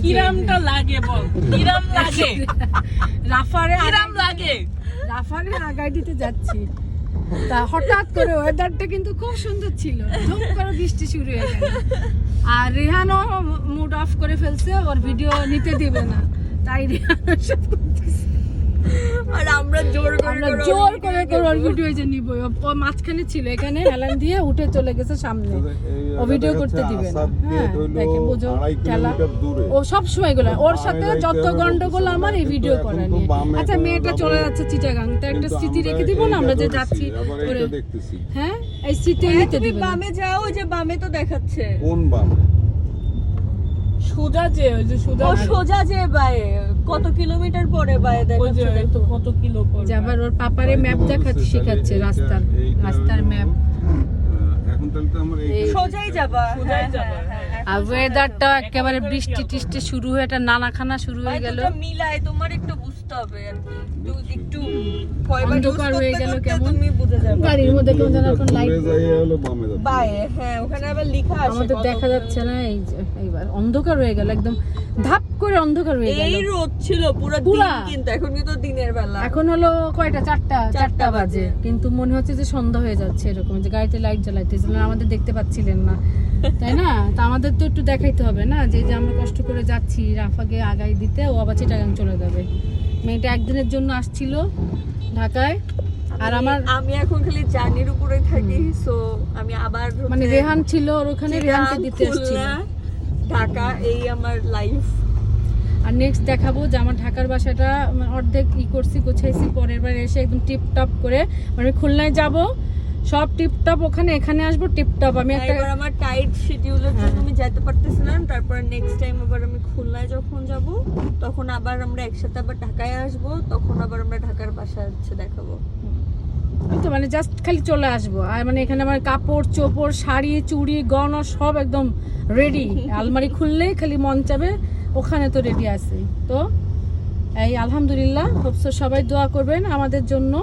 কিরামটা লাগে বল, কিরাম লাগে, রাফারে কিরাম লাগে। রাফারে আগায় দিতে যাচ্ছি, তা হঠাৎ করে ওয়েদারটা কিন্তু খুব সুন্দর ছিল, ধুম করে বৃষ্টি শুরু হয়ে গেল। আর রেহানও মুড অফ করে ফেলছে, ওর ভিডিও নিতে দিবে না, তাই রেহান সব করতেছে। আর আমরা জোর করে ওর ভিডিও যে নিব, ও মাঝখানে ছিল, এখানে হেলান দিয়ে উঠে চলে গেছে সামনে, ও ভিডিও করতে দিবে না। হ্যাঁ দেখে বুঝো খেলা, ও সব সময় গুলো ওর সাথে যত গন্ডগোল আমার এই ভিডিও করা নিয়ে। আচ্ছা মেয়েটা চলে যাচ্ছে চিটাগাং, তো একটা স্মৃতি রেখে দিব না আমরা যে যাচ্ছি। হ্যাঁ এই স্মৃতি নিতে দিবে না। বামে যাও, ওই যে বামে তো দেখাচ্ছে। কোন বাম? সোজা যে, ওই যে সোজা, ও সোজা যে বায়ে কত কিলোমিটার পরে বায়ে ওই যে দেখাচ্ছে। তো কত কিলো পর। যে আবার ওর পাপারে ম্যাপ দেখাচ্ছে, শেখাচ্ছে রাস্তার ম্যাপ। এখন তাহলে তো আমরা এই সোজাই যাবা, সোজাই যাবা, আর ওয়েদারটা একেবারে বৃষ্টি টিষ্টি শুরু হয়ে, একটা নানাখানা শুরু হয়ে গেল। মিলায় তোমার একটু বুঝতে হবে আর কি, একটু কয়বার অন্ধকার হয়ে গেল কেমন, তুমি বুঝে যাবে। গাড়ির মধ্যে কেমন যেন এখন লাইট যাই হলো বামে যাবে। বায়ে, হ্যাঁ ওখানে আবার লেখা আছে। আমাদের দেখা যাচ্ছে না, এই যে এইবার অন্ধকার হয়ে গেল, একদম ধাপ করে অন্ধকার হয়ে গেল। এই রোদ ছিল পুরো দিন, কিন্তু এখন কিন্তু দিনের বেলা। এখন হলো কয়টা, চারটা চারটা বাজে, বাজে। কিন্তু মনে হচ্ছে যে সন্ধ্যা হয়ে যাচ্ছে, এরকম যে গাড়িতে লাইট জ্বালাইতেছিল, আমাদের দেখতে পাচ্ছিলেন না, তাই না? তা আমাদের তো একটু দেখাইতে হবে না, যে যে আমরা কষ্ট করে যাচ্ছি রাফাকে আগাই দিতে, ও আবার চিটাগাং চলে যাবে। মেয়েটা একদিনের জন্য আসছিল ঢাকায়, আর আমি এখন খালি জার্নির উপরে থাকি, সো আমি আবার মানে রেহান ছিল ওর ওখানে, রেহানকে দিতে আসছিল। ঢাকা এই আমার লাইফ। আর নেক্সট দেখাবো যে আমার ঢাকার বাসাটা অর্ধেক করছি, গোছাইছি, পরের বার এসে একদম টিপটপ করে, মানে খুলনায় যাব সব টিপটপ, এখানে আসবো টিপটপ। আমি একটা এবার আমার টাইট শিডিউলের জন্য আমি যেতে পারতেছি না, তারপর নেক্সট টাইম আবার আমি খুলনায় যখন যাব তখন আবার আমরা একসাথে আবার ঢাকায় আসব, তখন আবার আমরা ঢাকার বাসা হচ্ছে দেখাবো। তো মানে জাস্ট খালি চলে আসবো, আর মানে এখানে আমার কাপড় চোপড়, শাড়ি, চুড়ি, গয়না সব একদম রেডি, আলমারি খুললেই খালি মন চাবে, ওখানে তো রেডি আছে। তো এই আলহামদুলিল্লাহ, হোপসো সবাই দোয়া করবেন আমাদের জন্য।